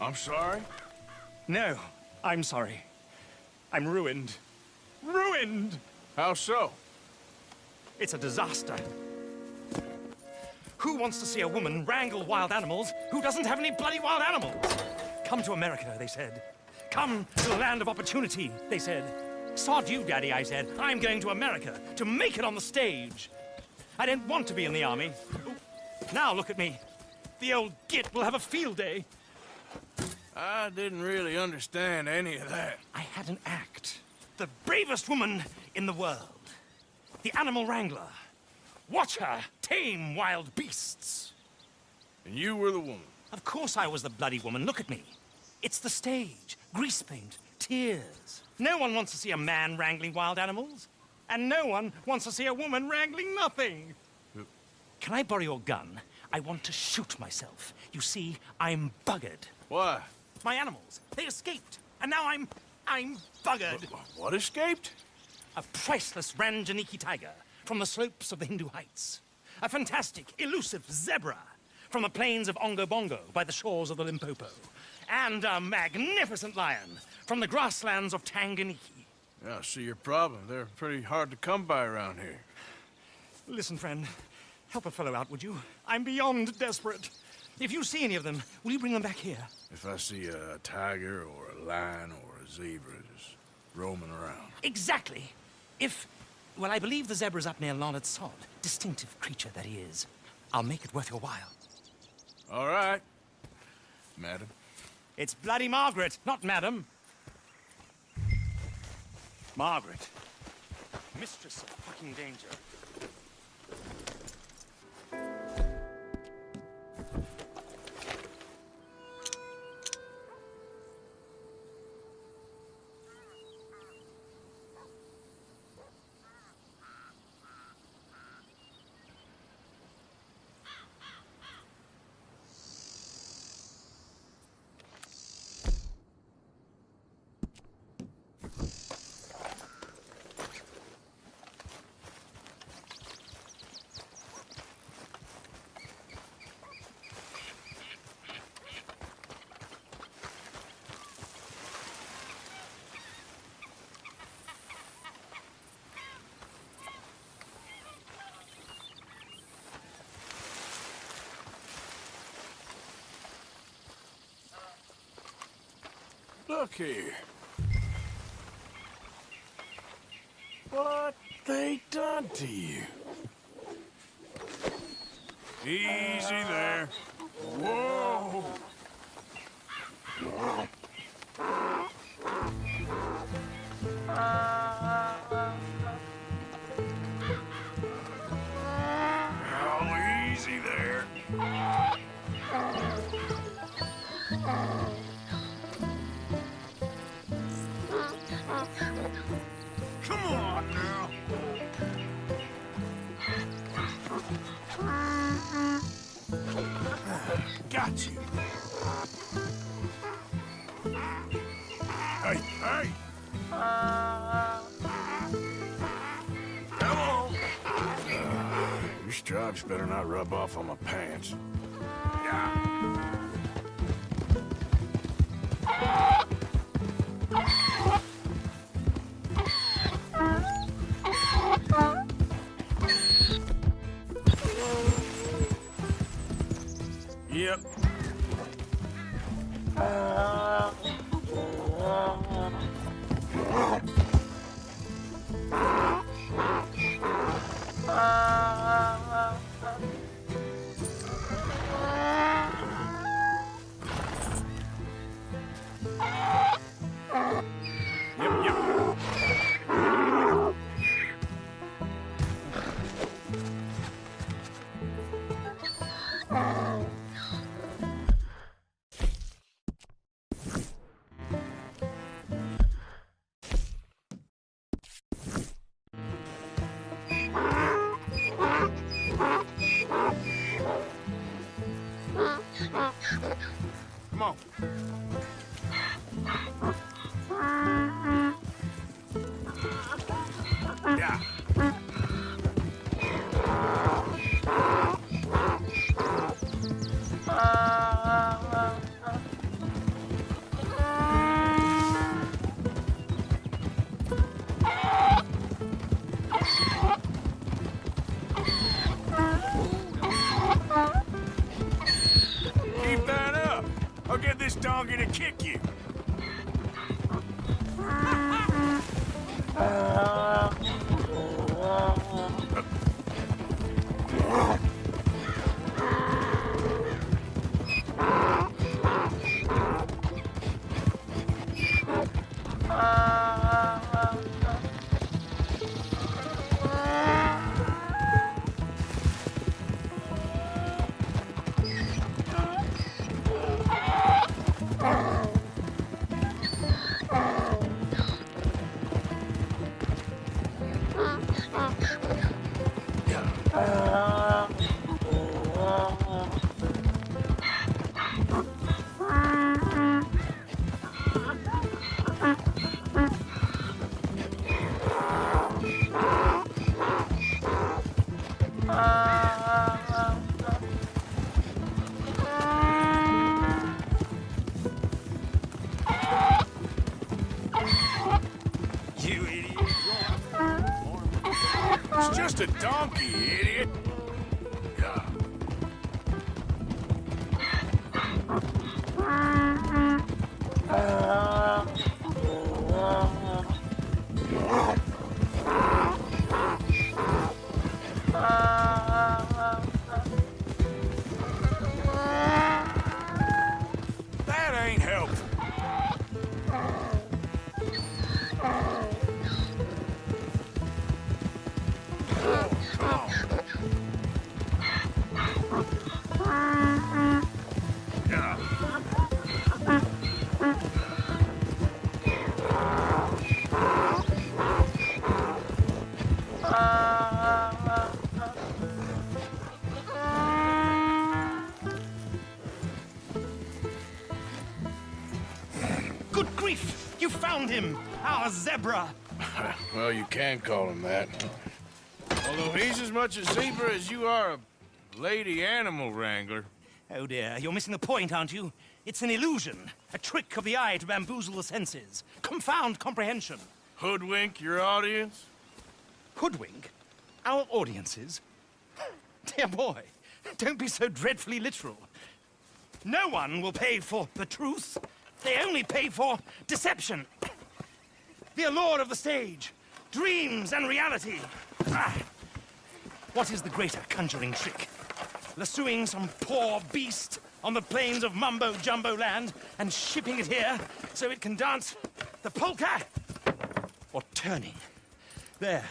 I'm sorry? No, I'm sorry. I'm ruined. Ruined! How so? It's a disaster. Who wants to see a woman wrangle wild animals who doesn't have any bloody wild animals? Come to America, they said. Come to the land of opportunity, they said. Sod you, Daddy, I said. I'm going to America to make it on the stage. I didn't want to be in the army. Now look at me. The old git will have a field day. I didn't really understand any of that. I had an act. The bravest woman in the world. The animal wrangler. Watch her tame wild beasts. And you were the woman. Of course I was the bloody woman. Look at me. It's the stage. Grease paint. Tears. No one wants to see a man wrangling wild animals. And no one wants to see a woman wrangling nothing. Can I borrow your gun? I want to shoot myself. You see, I'm buggered. Why? My animals, they escaped. And now I'm buggered. What escaped? A priceless Ranjaniki tiger from the slopes of the Hindu Heights. A fantastic, elusive zebra from the plains of Ongo Bongo by the shores of the Limpopo. And a magnificent lion from the grasslands of Tanganyika. Yeah, I see your problem. They're pretty hard to come by around here. Listen, friend, help a fellow out, would you? I'm beyond desperate. If you see any of them, will you bring them back here? If I see a tiger or a lion or a zebra just roaming around. Exactly. Well, I believe the zebra's up near Larned Sod. Distinctive creature that he is. I'll make it worth your while. All right, madam. It's bloody Margaret, not madam. Margaret. Mistress of fucking danger. Look here. What they done to you? Easy there. Whoa! Oh, easy there. Come on now. Got you. Hey, hey. Hello. Your stripes better not rub off on my pants. Yeah. Yep. Come on. Yeah. It's just a donkey, idiot. That ain't helpful. Good grief! You found him! Our zebra! Well, you can call him that. Although he's as much a zebra as you are a lady animal wrangler. Oh dear, you're missing the point, aren't you? It's an illusion. A trick of the eye to bamboozle the senses. Confound comprehension. Hoodwink your audience? Hoodwink? Our audiences? Dear boy, don't be so dreadfully literal. No one will pay for the truth. They only pay for deception. The allure of the stage, dreams and reality. Ah. What is the greater conjuring trick? Lassoing some poor beast on the plains of mumbo-jumbo land and shipping it here so it can dance the polka? Or turning, there,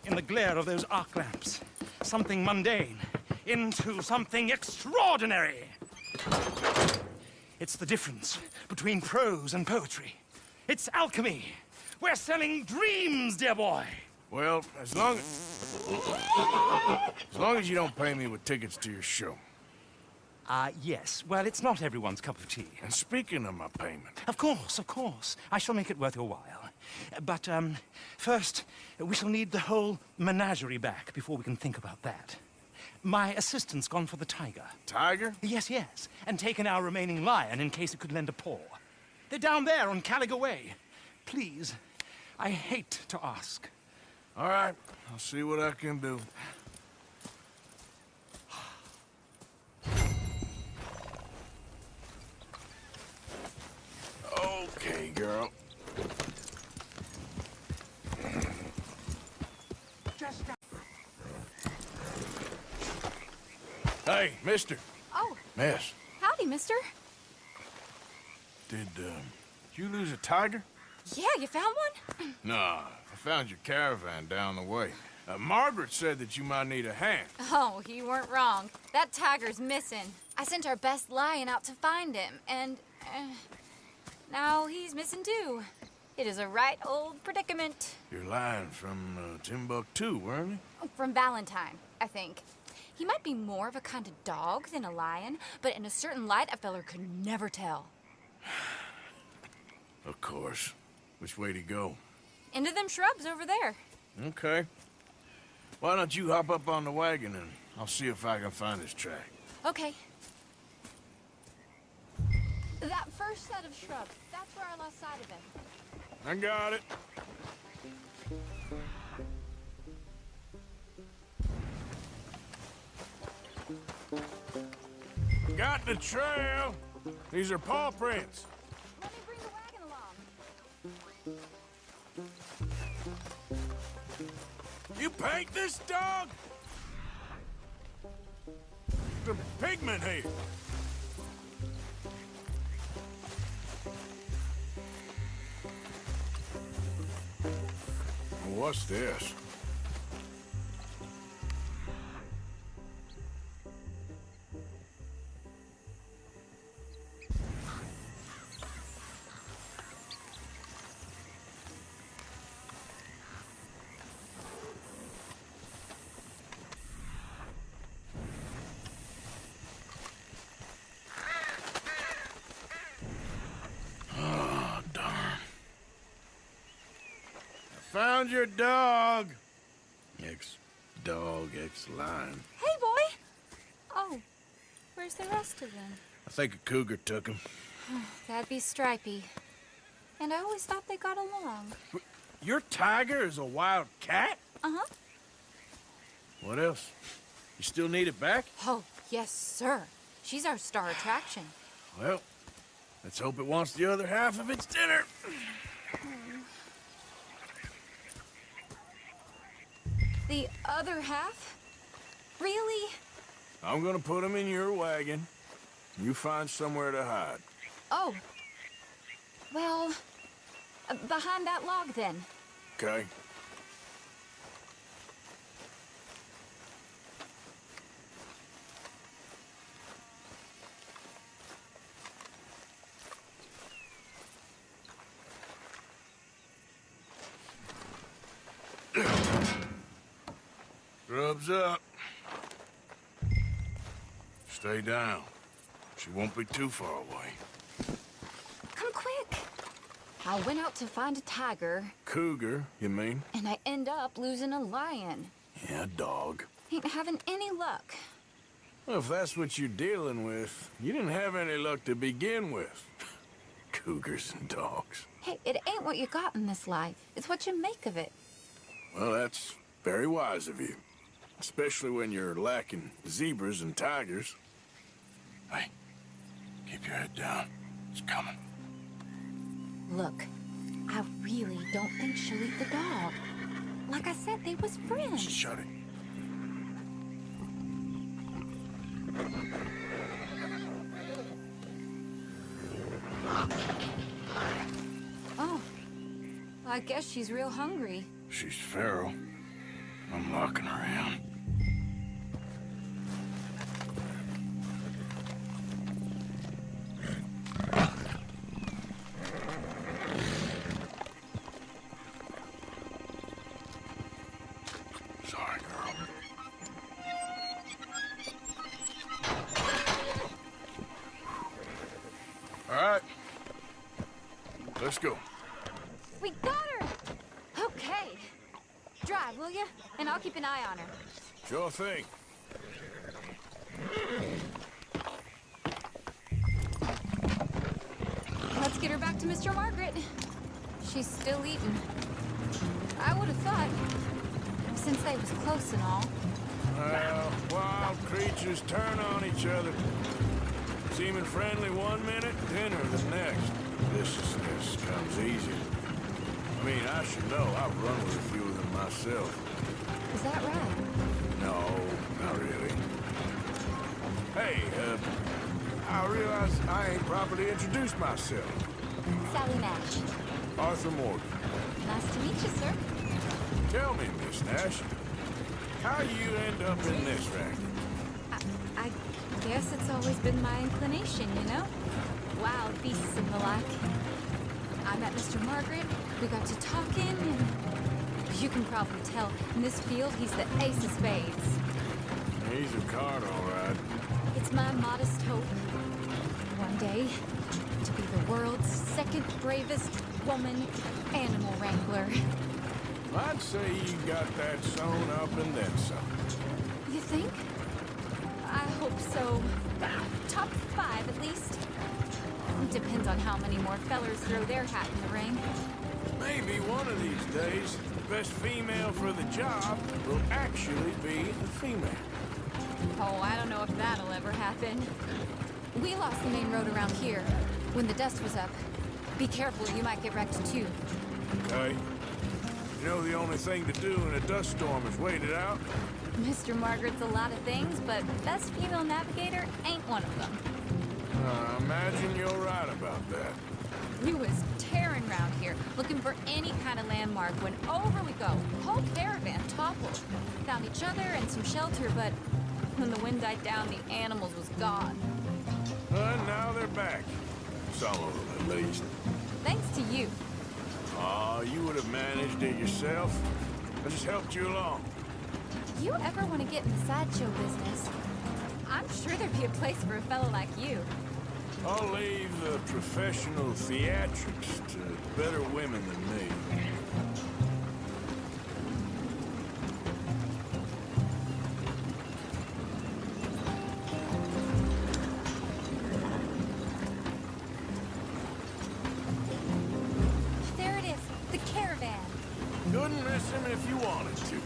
in the glare of those arc lamps, something mundane into something extraordinary? It's the difference between prose and poetry. It's alchemy. We're selling dreams, dear boy. Well, as long as you don't pay me with tickets to your show. Yes. Well, it's not everyone's cup of tea. And speaking of my payment, Of course, of course. I shall make it worth your while. But, first, we shall need the whole menagerie back before we can think about that. My assistant's gone for the tiger. Tiger? Yes, yes. And taken our remaining lion in case it could lend a paw. They're down there on Caliga Way. Please, I hate to ask. All right, I'll see what I can do. Okay, girl. Hey, mister. Oh, Miss, howdy, mister. did you lose a tiger? Yeah, you found one? Nah, I found your caravan down the way. Margaret said that you might need a hand. Oh, you weren't wrong. That tiger's missing. I sent our best lion out to find him, and now he's missing too. It is a right old predicament. You're lying from Timbuktu, weren't you? From Valentine, I think. He might be more of a kind of dog than a lion, but in a certain light, a feller could never tell. Of course. Which way to go? Into them shrubs over there. Okay. Why don't you hop up on the wagon and I'll see if I can find his track. Okay. That first set of shrubs, that's where I lost sight of him. I got it. Got the trail. These are paw prints. Let me bring the wagon along. You paint this dog? Some pigment here. What's this? Found your dog. Ex-dog, ex-lion. Hey, boy! Oh, where's the rest of them? I think a cougar took him. That'd be Stripey. And I always thought they got along. Your tiger is a wild cat? Uh-huh. What else? You still need it back? Oh, yes, sir. She's our star attraction. Well, let's hope it wants the other half of its dinner. The other half? Really? I'm gonna put him in your wagon. You find somewhere to hide. Oh. Well, behind that log, then. Okay? Grub's up. Stay down. She won't be too far away. Come quick. I went out to find a tiger, Cougar, you mean? and I end up losing a lion. Yeah, dog. Ain't having any luck. Well, if that's what you're dealing with, you didn't have any luck to begin with. Cougars and dogs. Hey, it ain't what you got in this life. It's what you make of it. Well, that's very wise of you. Especially when you're lacking zebras and tigers. Hey, keep your head down. It's coming. Look, I really don't think she'll eat the dog. Like I said, they was friends. Shut it. Oh, I guess she's real hungry. She's feral. I'm locking her in. Sorry, girl. All right. Let's go. We got her! Okay. Drive, will you? And I'll keep an eye on her. Sure thing. Let's get her back to Mr. Margaret. She's still eating. I would have thought, since they was close and all. Well, wild creatures turn on each other. Seeming friendly one minute, dinner the next. Viciousness comes easy. I mean, I should know. I've run with a few of them myself. Is that right? No, not really. Hey, I realize I ain't properly introduced myself. Sally Nash. Arthur Morgan. Nice to meet you, sir. Tell me, Miss Nash, how you end up in this racket? I guess it's always been my inclination, you know? Wild beasts and the like. I met Mr. Margaret, we got to talking, and you can probably tell, in this field, he's the ace of spades. He's a card, all right. It's my modest hope, one day, to be the world's second bravest woman animal wrangler. I'd say you got that sewn up and then some. You think? I hope so. Top 5, at least. Depends on how many more fellers throw their hat in the ring. Maybe one of these days, the best female for the job will actually be a female. Oh, I don't know if that'll ever happen. We lost the main road around here when the dust was up. Be careful, you might get wrecked too. Okay? You know the only thing to do in a dust storm is wait it out? Mr. Margaret's a lot of things, but best female navigator ain't one of them. I imagine you're right about that. We was tearing around here, looking for any kind of landmark when over we go. Whole caravan toppled. Found each other and some shelter, but when the wind died down, the animals was gone. And now they're back. Some of them, at least. Thanks to you. Aw, you would have managed it yourself. I just helped you along. You ever want to get in the sideshow business? I'm sure there'd be a place for a fellow like you. I'll leave the professional theatrics to better women than me. There it is, the caravan. Couldn't miss him if you wanted to.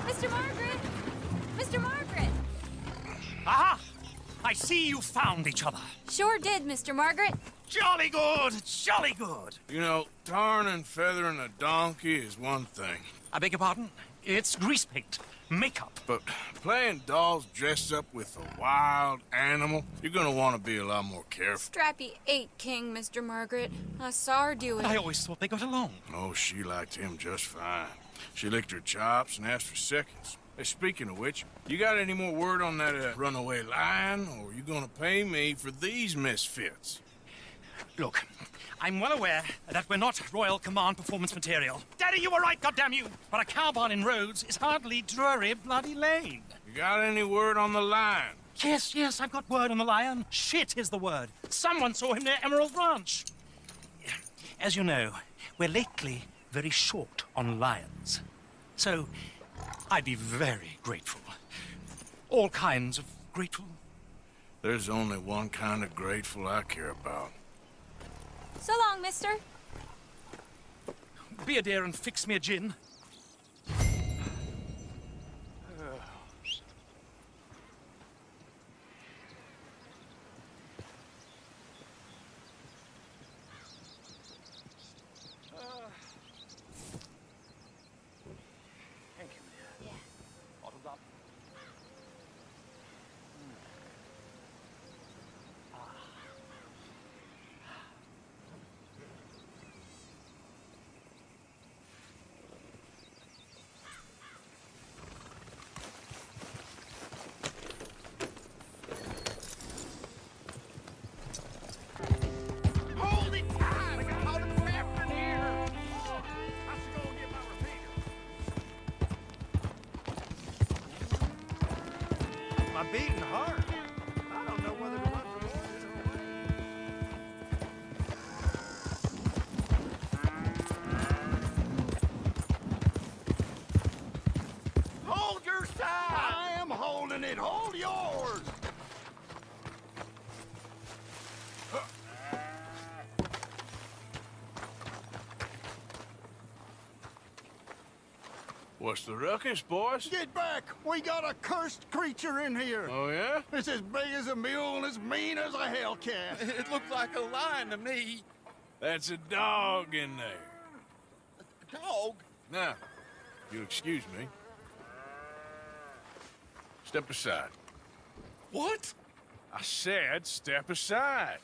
Mr. Margaret! Mr. Margaret! Aha! I see you found each other. Sure did, Mr. Margaret. Jolly good, jolly good. You know, tarring and feathering a donkey is one thing. I beg your pardon? It's grease paint, makeup. But playing dolls dressed up with a wild animal, you're gonna want to be a lot more careful. Strappy ate King, Mr. Margaret. I saw her do it. I always thought they got along. Oh, she liked him just fine. She licked her chops and asked for seconds. Hey, speaking of which, you got any more word on that runaway lion, or are you gonna pay me for these misfits? Look, I'm well aware that we're not Royal Command performance material. Daddy, you were right, goddamn you! But a cow barn in Rhodes is hardly Drury Bloody Lane. You got any word on the lion? Yes, I've got word on the lion. Shit is the word. Someone saw him near Emerald Ranch. As you know, we're lately very short on lions. So, I'd be very grateful. All kinds of grateful. There's only one kind of grateful I care about. So long, mister. Be a dear and fix me a gin. Thank you, dear. Yeah. Bottoms up. Hold it tight! I got all the crap in here! Oh, I should go and get my repeater. My beating heart. I don't know whether to run towards it or away. Hold your side! I am holding it. Hold yours! What's the ruckus, boys? Get back! We got a cursed creature in here! Oh, yeah? It's as big as a mule and as mean as a hellcat. It looked like a lion to me. That's a dog in there. Dog? Now, you'll excuse me. Step aside. What? I said step aside.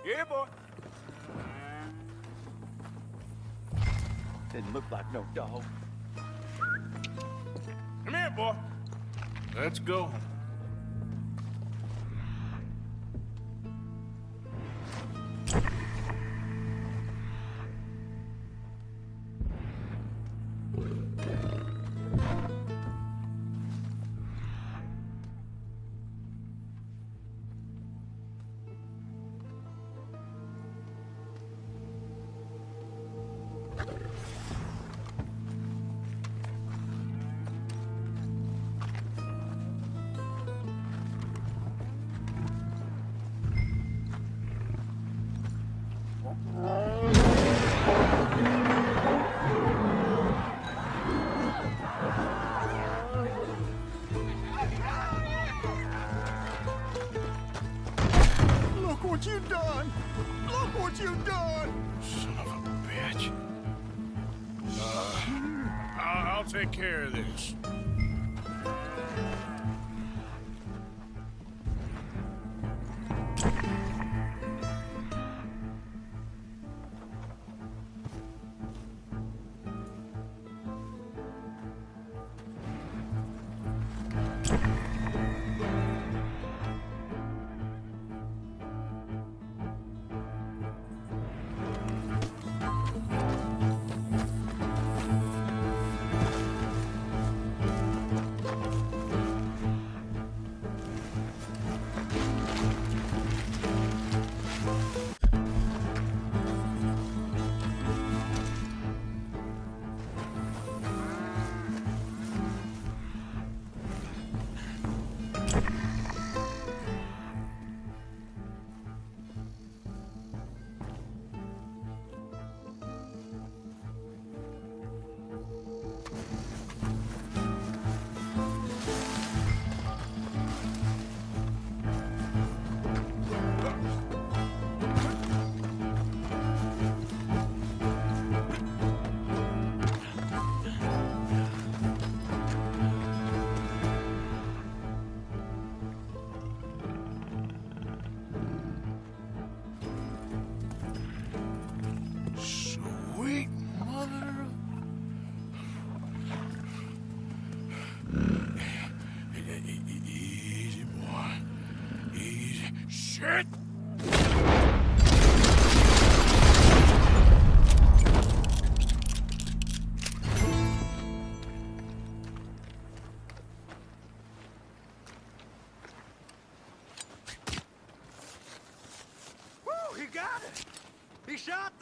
Yeah, boy. Didn't look like no dog. Come here, boy. Let's go. Look what you done! Look what you done! Son of a bitch. I'll take care of this.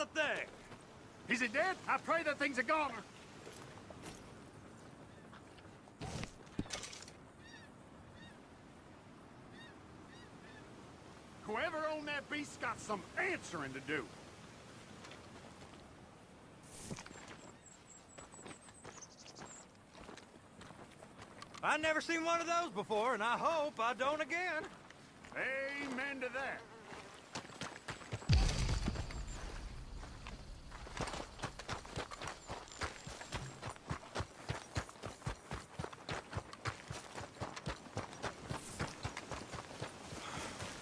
the thing? Is he dead? I pray that thing's a goner. Whoever owned that beast's got some answering to do. I never seen one of those before, and I hope I don't again. Amen to that.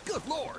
Good Lord.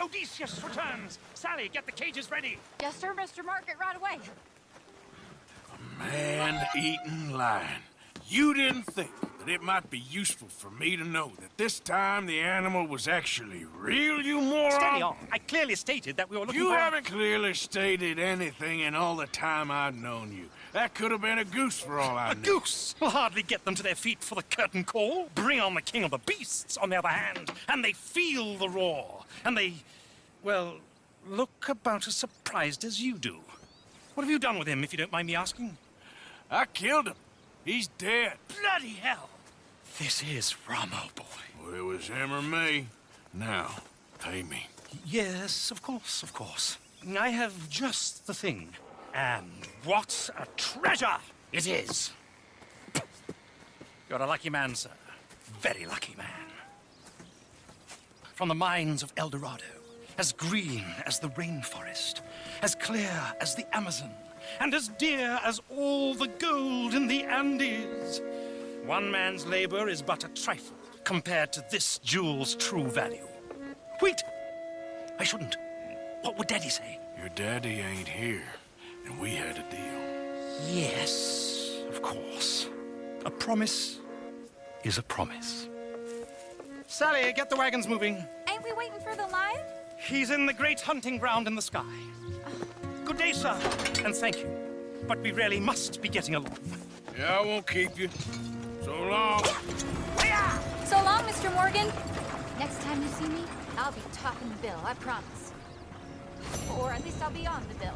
Odysseus returns! Sally, get the cages ready! Yes, sir, Mr. Margaret, right away. Man-eating lion. You didn't think that it might be useful for me to know that this time the animal was actually real, you moron? Steady on. I clearly stated that we were looking You for... haven't clearly stated anything in all the time I've known you. That could have been a goose for all I A knew. goose will hardly get them to their feet for the curtain call. Bring on the king of the beasts, on the other hand, and they feel the roar. And they, well, look about as surprised as you do. What have you done with him, if you don't mind me asking? I killed him. He's dead. Bloody hell! This is Ramo, boy. Well, it was him or me. Now, pay me. Yes, of course, of course. I have just the thing. And what a treasure it is! You're a lucky man, sir. Very lucky man. From the mines of El Dorado, as green as the rainforest, as clear as the Amazon, and as dear as all the gold in the Andes. One man's labor is but a trifle compared to this jewel's true value. Wait! I shouldn't. What would Daddy say? Your daddy ain't here, and we had a deal. Yes, of course. A promise is a promise. Sally, get the wagons moving. Ain't we waiting for the lion? He's in the great hunting ground in the sky. Good day, sir, and thank you. But we really must be getting along. Yeah, I won't keep you. So long. So long, Mr. Morgan. Next time you see me, I'll be topping the bill, I promise. Or at least I'll be on the bill.